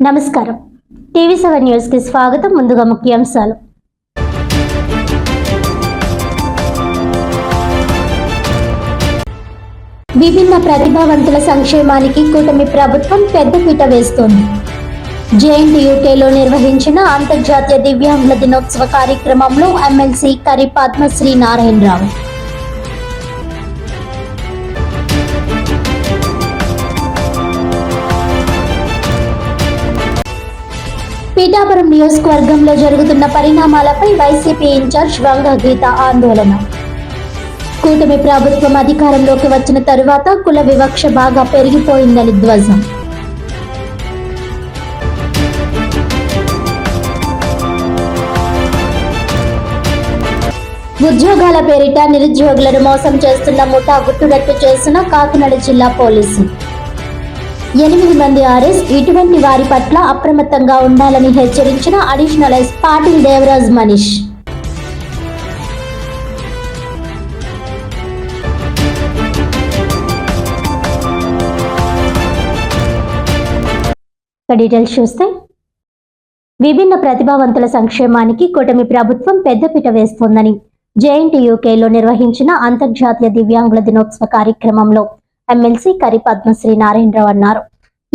నమస్కారం. టీవీ7 న్యూస్ కి స్వాగతం. ముందుగా ముఖ్యాంశాలు. విభిన్న ప్రతిభావంతుల సంక్షేమానికి కూటమి ప్రభుత్వం పెద్దపీట వేస్తోంది. జేఎన్టీయూకేలో నిర్వహించిన అంతర్జాతీయ దివ్యాంగుల దినోత్సవ కార్యక్రమంలో ఎమ్మెల్సీ కరి పద్మశ్రీ నారాయణరావు, పీఠాపురం నియోజకవర్గంలో జరుగుతున్న పరిణామాలపై వైసీపీ ఇన్ఛార్జ్ వంగ గీత ఆందోళన. కూటమి ప్రభుత్వం అధికారంలోకి వచ్చిన తరువాత కుల వివక్ష బాగా పెరిగిపోయిందని ధ్వజం. ఉద్యోగాల పేరిట నిరుద్యోగులను మోసం చేస్తున్న ముఠా గుట్టురట్టు చేసిన కాకినాడ జిల్లా పోలీసులు. 8 మంది అరెస్ట్. ఇటువంటి వారి పట్ల అప్రమత్తంగా ఉండాలని హెచ్చరించిన additional S Patil Devaraj Manish. Details చూస్తే, విభిన్న ప్రతిభావంతుల సంక్షేమానికి కూటమి ప్రభుత్వం పెద్దపీట వేస్తోందని జేఎన్టీయూకేలో నిర్వహించిన అంతర్జాతీయ దివ్యాంగుల దినోత్సవ కార్యక్రమంలో ఎమ్మెల్సీ కరి పద్మశ్రీ నారాయణరావు అన్నారు.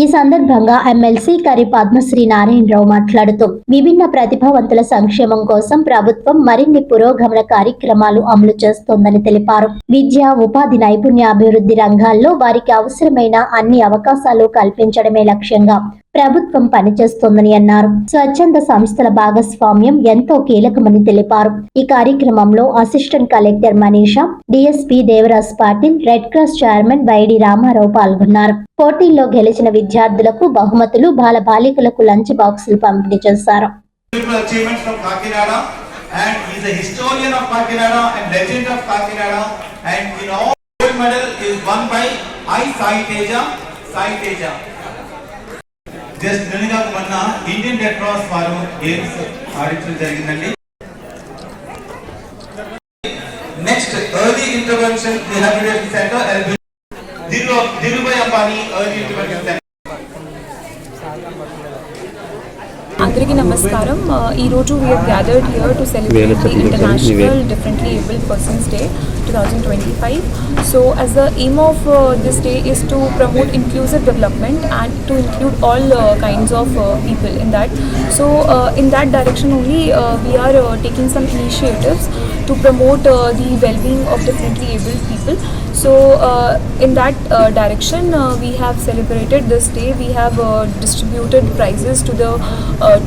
ఈ సందర్భంగా ఎమ్మెల్సీ కరి పద్మశ్రీ నారాయణరావు మాట్లాడుతూ, విభిన్న ప్రతిభావంతుల సంక్షేమం కోసం ప్రభుత్వం మరిన్ని పురోగమన కార్యక్రమాలు అమలు చేస్తోందని తెలిపారు. విద్య, ఉపాధి, నైపుణ్య అభివృద్ధి రంగాల్లో వారికి అవసరమైన అన్ని అవకాశాలు కల్పించడమే లక్ష్యంగా ప్రభుత్వం పనిచేస్తోందని అన్నారు. స్వచ్ఛంద సంస్థల భాగస్వామ్యం ఎంతో కీలకమని తెలిపారు. ఈ కార్యక్రమంలో assistant collector Manisha, DSP Devaraj Patil, red cross chairman YD Ramarao పాల్గొన్నారు. పోటీల్లో గెలిచిన విద్యార్థులకు బహుమతులు, బాలబాలికలకు లంచ్ బాక్సులు పంపిణీ చేశారు. జస్ట్ నిన్నగా మొన్న ఇండియన్ రెడ్ క్రాస్ వారు గేమ్స్ ఆడించడం జరిగిందండి. Next early intervention rehabilitation centre Dhirubhai Ambani early intervention centre. అందరికీ నమస్కారం. ఈరోజు we have gathered here to celebrate the International Differently Abled Persons Day 2025. So as the aim of this day is to promote inclusive development and to include all kinds of people in that. So in that direction only we are taking some initiatives to promote the well-being of differently abled people. So in that direction we have celebrated this day. We have distributed prizes to the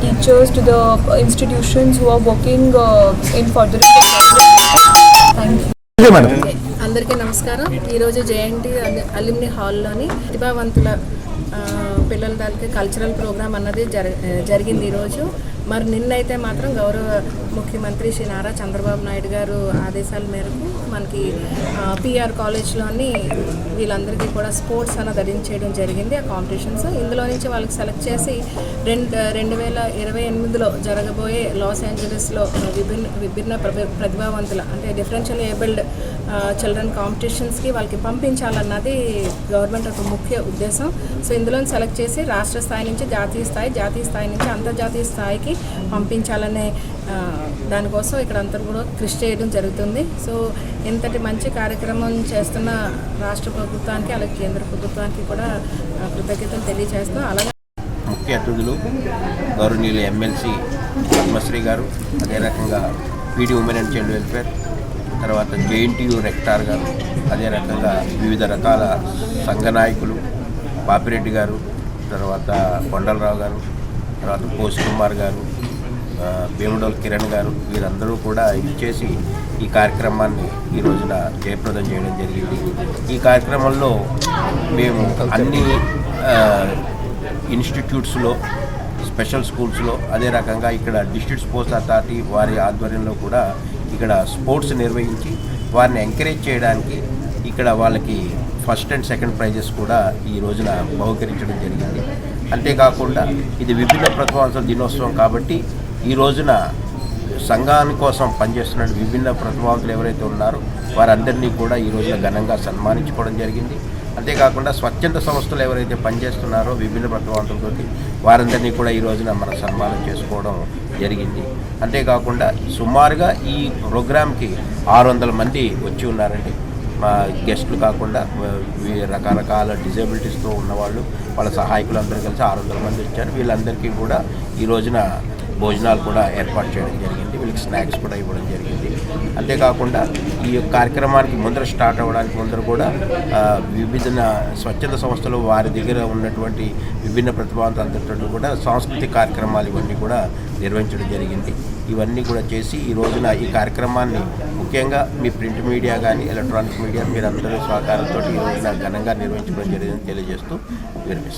teachers, to the institutions who are working in furthering the development. Thank you. అందరికీ నమస్కారం. ఈరోజు JNT alumni హాల్లోని ప్రతిభావంతుల పిల్లల దానికి cultural programme అన్నది జరిగింది ఈరోజు. మరి నిన్నైతే మాత్రం గౌరవ ముఖ్యమంత్రి శ్రీ నారా చంద్రబాబు నాయుడు గారు ఆదేశాల మేరకు మనకి పిఆర్ కాలేజ్లోని వీళ్ళందరికీ కూడా స్పోర్ట్స్ అన్నది అరేంజ్ చేయడం జరిగింది. ఆ కాంపిటీషన్స్ ఇందులో నుంచి వాళ్ళకి సెలెక్ట్ చేసి 2028లో జరగబోయే లాస్ ఏంజలస్లో విభిన్న ప్రతిభావంతుల అంటే డిఫరెన్షియల్ ఏబుల్డ్ చిల్డ్రన్ కాంపిటీషన్స్కి వాళ్ళకి పంపించాలన్నది గవర్నమెంట్ ఒక ముఖ్య ఉద్దేశం. సో ఇందులో సెలెక్ట్ చేసి రాష్ట్ర స్థాయి నుంచి జాతీయ స్థాయి నుంచి అంతర్జాతీయ స్థాయికి పంపించాలనే దానికోసం ఇక్కడ అంతా కూడా కృషి చేయడం జరుగుతుంది. సో ఇంతటి మంచి కార్యక్రమం చేస్తున్న రాష్ట్ర ప్రభుత్వానికి అలాగే కేంద్ర ప్రభుత్వానికి కూడా కృతజ్ఞతలు తెలియజేస్తాం. అలాగే ముఖ్య అతిథులు గౌరవనీయులు ఎమ్మెల్సీ పద్మశ్రీ గారు, అదే రకంగా PD women and child welfare, తర్వాత జేఎన్టీయూ రెక్టార్ గారు, అదే రకంగా వివిధ రకాల సంఘ నాయకులు పాపిరెడ్డి గారు, తర్వాత కొండలరావు గారు, తర్వాత పోష్ కుమార్ గారు, భీమడోల్ కిరణ్ గారు, వీరందరూ కూడా ఇచ్చేసి ఈ కార్యక్రమాన్ని ఈ రోజున జయప్రదం చేయడం జరిగింది. ఈ కార్యక్రమంలో మేము అన్ని ఇన్స్టిట్యూట్స్లో, స్పెషల్ స్కూల్స్లో, అదే రకంగా ఇక్కడ డిస్ట్రిక్ట్ స్పోర్ట్స్ అథారిటీ వారి ఆధ్వర్యంలో కూడా ఇక్కడ స్పోర్ట్స్ నిర్వహించి వారిని ఎంకరేజ్ చేయడానికి ఇక్కడ వాళ్ళకి ఫస్ట్ అండ్ సెకండ్ ప్రైజెస్ కూడా ఈ రోజున బహుకరించడం జరిగింది. అంతేకాకుండా ఇది విభిన్న ప్రతిభావంతుల దినోత్సవం కాబట్టి ఈ రోజున సంఘాని కోసం పనిచేస్తున్న విభిన్న ప్రతిభావంతులు ఎవరైతే ఉన్నారో వారందరినీ కూడా ఈ రోజున ఘనంగా సన్మానించుకోవడం జరిగింది. అంతేకాకుండా స్వచ్ఛంద సంస్థలు ఎవరైతే పనిచేస్తున్నారో విభిన్న ప్రతిభావంతులతో వారందరినీ కూడా ఈ రోజున మనం సన్మానం చేసుకోవడం జరిగింది. అంతేకాకుండా సుమారుగా ఈ ప్రోగ్రామ్కి 600 మంది వచ్చి ఉన్నారండి. మా గెస్టులు కాకుండా రకరకాల డిజేబిలిటీస్తో ఉన్నవాళ్ళు, వాళ్ళ సహాయకులు అందరూ కలిసి 600 మంది వచ్చారు. వీళ్ళందరికీ కూడా ఈ రోజున భోజనాలు కూడా ఏర్పాటు చేయడం జరిగింది. వీళ్ళకి స్నాక్స్ కూడా ఇవ్వడం జరిగింది. అంతేకాకుండా ఈ కార్యక్రమానికి ముందర స్టార్ట్ అవ్వడానికి ముందర కూడా వివిధ స్వచ్ఛంద సంస్థలు వారి దగ్గర ఉన్నటువంటి విభిన్న ప్రతిభావంతులందరితో కూడా సాంస్కృతిక కార్యక్రమాలు ఇవన్నీ కూడా నిర్వహించడం జరిగింది. ఇవన్నీ కూడా చేసి ఈ రోజున ఈ కార్యక్రమాన్ని ముఖ్యంగా మీ ప్రింట్ మీడియా కానీ ఎలక్ట్రానిక్ మీడియా మీరందరూ సహకారంతో ఈ రోజున ఘనంగా నిర్వహించడం జరిగిందని తెలియజేస్తూ విరమిస్తున్నాను.